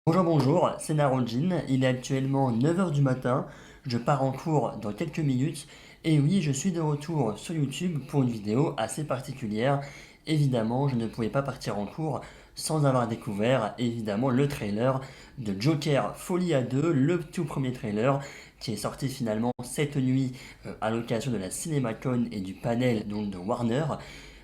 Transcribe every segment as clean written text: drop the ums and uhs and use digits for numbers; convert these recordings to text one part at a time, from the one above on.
Bonjour, bonjour, c'est Narojin, il est actuellement 9 heures du matin, je pars en cours dans quelques minutes, et oui, je suis de retour sur YouTube pour une vidéo assez particulière. Évidemment, je ne pouvais pas partir en cours sans avoir découvert, évidemment, le trailer de Joker Folie à 2, le tout premier trailer, qui est sorti finalement cette nuit à l'occasion de la CinemaCon et du panel donc, de Warner.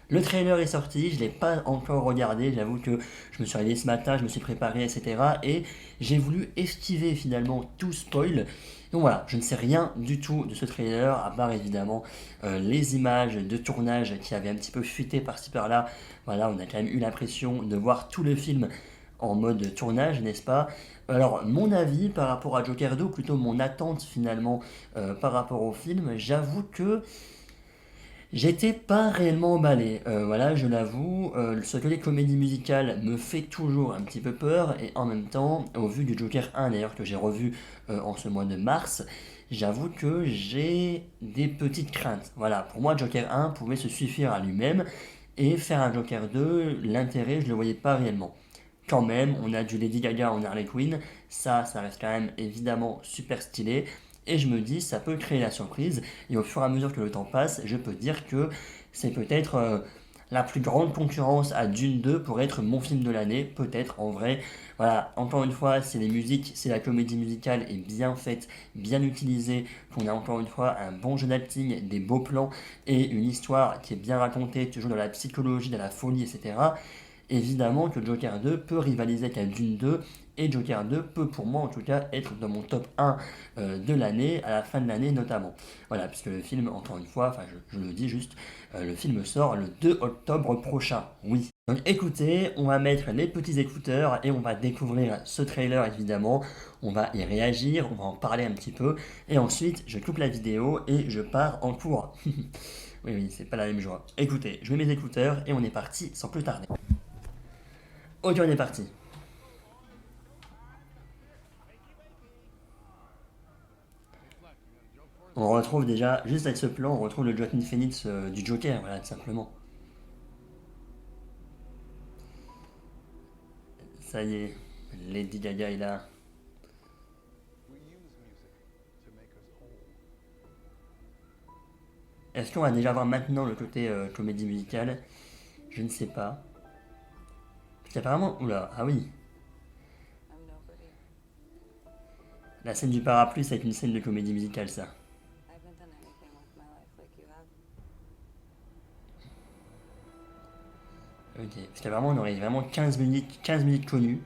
Le trailer est sorti, je ne l'ai pas encore regardé, j'avoue que je me suis réveillé ce matin, je me suis préparé, etc. Et j'ai voulu esquiver finalement tout spoil. Donc voilà, je ne sais rien du tout de ce trailer, à part évidemment les images de tournage qui avaient un petit peu fuité par-ci par-là. Voilà, on a quand même eu l'impression de voir tout le film en mode tournage, n'est-ce pas? Alors, mon avis par rapport à Joker 2, ou plutôt mon attente finalement par rapport au film, j'avoue que j'étais pas réellement emballé, voilà, je l'avoue. Ce que les comédies musicales me fait toujours un petit peu peur, et en même temps, au vu du Joker 1 d'ailleurs, que j'ai revu en ce mois de mars, j'avoue que j'ai des petites craintes. Voilà, pour moi, Joker 1 pouvait se suffire à lui-même, et faire un Joker 2, l'intérêt, je le voyais pas réellement. Quand même, on a du Lady Gaga en Harley Quinn, ça reste quand même évidemment super stylé. Et je me dis, ça peut créer la surprise. Et au fur et à mesure que le temps passe, je peux dire que c'est peut-être la plus grande concurrence à Dune 2 pour être mon film de l'année. Peut-être en vrai. Voilà, encore une fois, c'est les musiques, c'est la comédie musicale est bien faite, bien utilisée. Qu'on a encore une fois un bon jeu d'acting, des beaux plans et une histoire qui est bien racontée, toujours dans la psychologie, dans la folie, etc. Évidemment que Joker 2 peut rivaliser avec Dune 2, et Joker 2 peut pour moi en tout cas être dans mon top 1 de l'année, à la fin de l'année notamment. Voilà, puisque le film, encore une fois, enfin je le dis juste, le film sort le 2 octobre prochain, oui. Donc écoutez, on va mettre les petits écouteurs et on va découvrir ce trailer évidemment, on va y réagir, on va en parler un petit peu, et ensuite je coupe la vidéo et je pars en cours. Oui, oui, c'est pas la même joie. Écoutez, je mets mes écouteurs et on est parti sans plus tarder. Ok, on est parti. On retrouve déjà, juste avec ce plan, on retrouve le Joaquin Phoenix du Joker, voilà, tout simplement. Ça y est, Lady Gaga est là. Est-ce qu'on va déjà voir maintenant le côté comédie musicale? Je ne sais pas. Parce qu'apparemment, oula, ah oui, la scène du parapluie, c'est une scène de comédie musicale, ça. Ok, parce qu'apparemment, on aurait vraiment 15 minutes connues.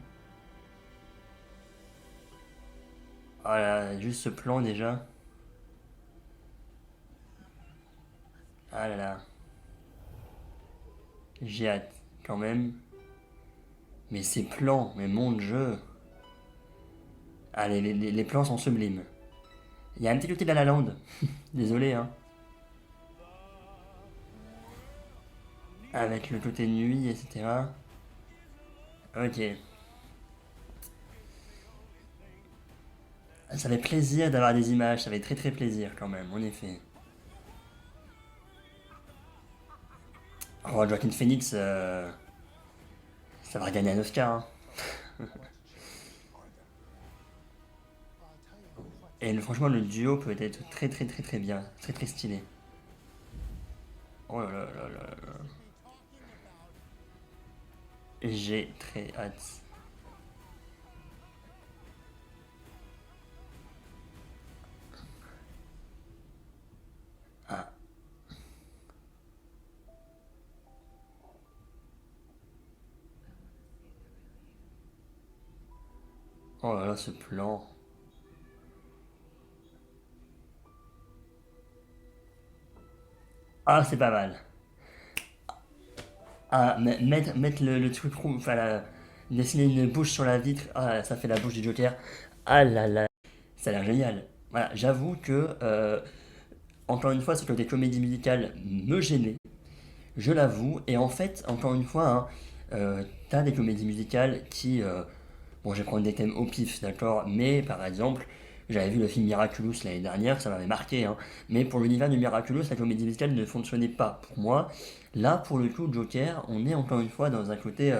Voilà, juste ce plan déjà. Ah là là, j'ai hâte, quand même. Mais ces plans, mais mon jeu. Ah, les plans sont sublimes. Il y a un petit côté de La La Land. Désolé, hein. Avec le côté nuit, etc. Ok. Ça fait plaisir d'avoir des images, ça fait très très plaisir quand même, en effet. Oh, Joaquin Phoenix, ça va gagner un Oscar, hein. Et franchement, le duo peut être très très très très bien, très très stylé. Oh là là là là là. J'ai très hâte. Ah, oh là là, ce plan. Ah, c'est pas mal. Ah, mettre le truc rouge, enfin, dessiner une bouche sur la vitre, ah, ça fait la bouche du Joker. Ah là là, ça a l'air génial. Voilà, j'avoue que, encore une fois, ce côté comédie musicale me gênait, je l'avoue. Et en fait, encore une fois, hein, t'as des comédies musicales qui, bon, je vais prendre des thèmes au pif, d'accord, mais par exemple, j'avais vu le film Miraculous l'année dernière, ça m'avait marqué, hein, mais pour l'univers du Miraculous, la comédie musicale ne fonctionnait pas pour moi. Là, pour le coup, Joker, on est encore une fois dans un côté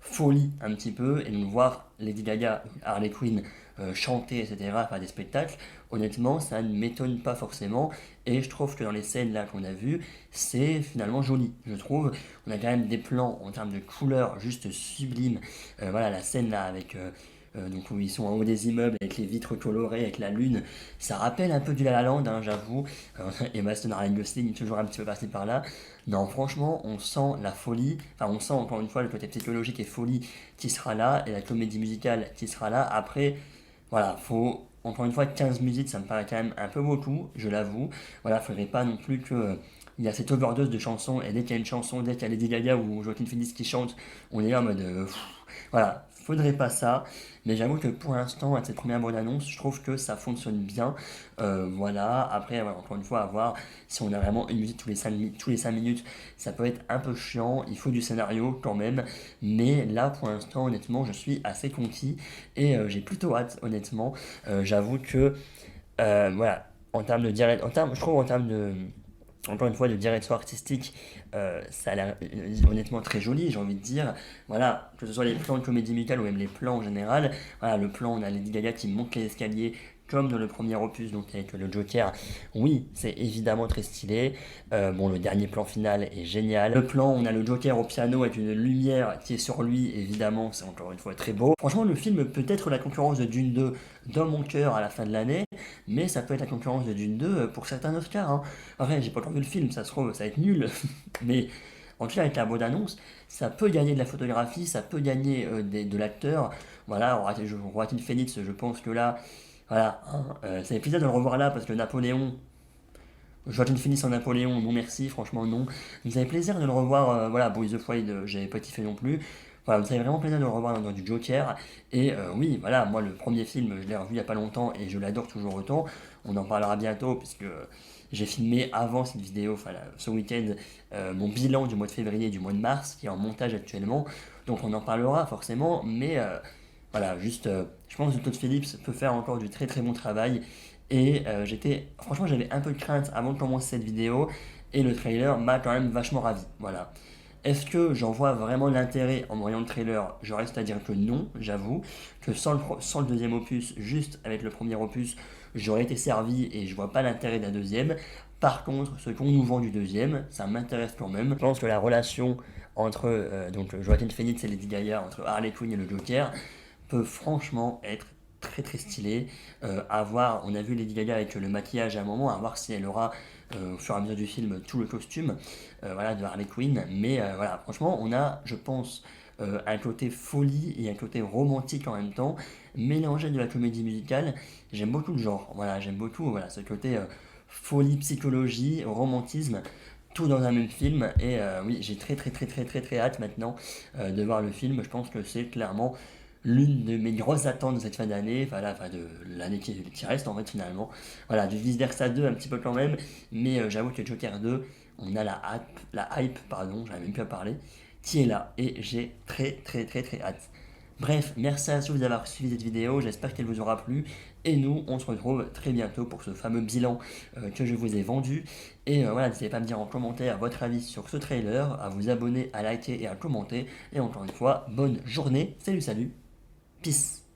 folie un petit peu, et donc voir Lady Gaga, Harley Quinn chanter, etc., faire des spectacles, honnêtement, ça ne m'étonne pas forcément, et je trouve que dans les scènes là qu'on a vues, c'est finalement joli, je trouve. On a quand même des plans en termes de couleurs juste sublimes. Voilà, la scène là avec donc où ils sont en haut des immeubles avec les vitres colorées, avec la lune, ça rappelle un peu du La La Land, hein, j'avoue. Et Stone, Ryan Gosling, toujours un petit peu passé par là. Non, franchement, on sent la folie, enfin on sent encore une fois le côté psychologique et folie qui sera là, et la comédie musicale qui sera là. Après, voilà, faut encore une fois 15 minutes, ça me paraît quand même un peu beaucoup, je l'avoue. Voilà, faudrait pas non plus que il y a cette overdose de chansons, et dès qu'il y a une chanson, dès qu'il y a Lady Gaga ou Joaquin Phoenix qui chante, on est là en mode voilà, faudrait pas ça. Mais j'avoue que pour l'instant, à cette première bande-annonce, je trouve que ça fonctionne bien. Voilà, après, voilà, encore une fois, à voir si on a vraiment une musique tous les 5 minutes, ça peut être un peu chiant. Il faut du scénario quand même. Mais là, pour l'instant, honnêtement, je suis assez conquis et j'ai plutôt hâte, honnêtement. J'avoue que, voilà, en termes de direct, je trouve en termes de encore une fois, de direction artistique, ça a l'air honnêtement très joli, j'ai envie de dire. Voilà, que ce soit les plans de comédie musicale ou même les plans en général. Voilà, le plan, on a Lady Gaga qui monte les escaliers comme dans le premier opus, donc avec le Joker. Oui, c'est évidemment très stylé. Bon, le dernier plan final est génial. Le plan, on a le Joker au piano avec une lumière qui est sur lui, évidemment, c'est encore une fois très beau. Franchement, le film peut être la concurrence de Dune 2 dans mon cœur à la fin de l'année, mais ça peut être la concurrence de Dune 2 pour certains Oscars, hein. Après, j'ai pas encore vu le film, ça se trouve, ça va être nul. Mais en tout cas, avec la bande-annonce, ça peut gagner de la photographie, ça peut gagner de l'acteur. Voilà, Joaquin Phoenix, je pense que là, voilà, hein, ça fait plaisir de le revoir là parce que Napoléon, Joaquin Phoenix en Napoléon, non merci, franchement non. Vous avez plaisir de le revoir, voilà, Boys of Wade, j'avais pas kiffé non plus. Voilà, vous avez vraiment plaisir de le revoir dans du Joker. Et oui, voilà, moi le premier film, je l'ai revu il y a pas longtemps et je l'adore toujours autant. On en parlera bientôt puisque j'ai filmé avant cette vidéo, enfin ce week-end, mon bilan du mois de février et du mois de mars, qui est en montage actuellement. Donc on en parlera forcément, mais voilà, juste, je pense que Todd Phillips peut faire encore du très très bon travail. Et franchement, j'avais un peu de crainte avant de commencer cette vidéo, et le trailer m'a quand même vachement ravi. Voilà. Est-ce que j'en vois vraiment l'intérêt en voyant le trailer? Je reste à dire que non, j'avoue. Que sans le deuxième opus, juste avec le premier opus, j'aurais été servi et je vois pas l'intérêt d'un deuxième. Par contre, ce qu'on nous vend du deuxième, ça m'intéresse quand même. Je pense que la relation entre donc Joaquin Phoenix et Lady Gaga, entre Harley Quinn et le Joker, peut franchement être très très stylé. À voir, on a vu Lady Gaga avec le maquillage à un moment, à voir si elle aura au fur et à mesure du film tout le costume voilà, de Harley Quinn. Mais voilà, franchement, on a, je pense, un côté folie et un côté romantique en même temps, mélangé de la comédie musicale. J'aime beaucoup le genre, voilà, j'aime beaucoup voilà, ce côté folie, psychologie, romantisme, tout dans un même film. Et oui, j'ai très très très très très très hâte maintenant de voir le film. Je pense que c'est clairement l'une de mes grosses attentes de cette fin d'année, enfin de l'année qui reste en fait finalement. Voilà, du Vice Versa 2 un petit peu quand même, mais j'avoue que Joker 2, on a la hype, pardon, j'avais même plus à parler, qui est là, et j'ai très très très très hâte. Bref, merci à tous d'avoir suivi cette vidéo, j'espère qu'elle vous aura plu, et nous, on se retrouve très bientôt pour ce fameux bilan que je vous ai vendu. Et voilà, n'hésitez pas à me dire en commentaire votre avis sur ce trailer, à vous abonner, à liker et à commenter. Et encore une fois, bonne journée, salut salut, peace.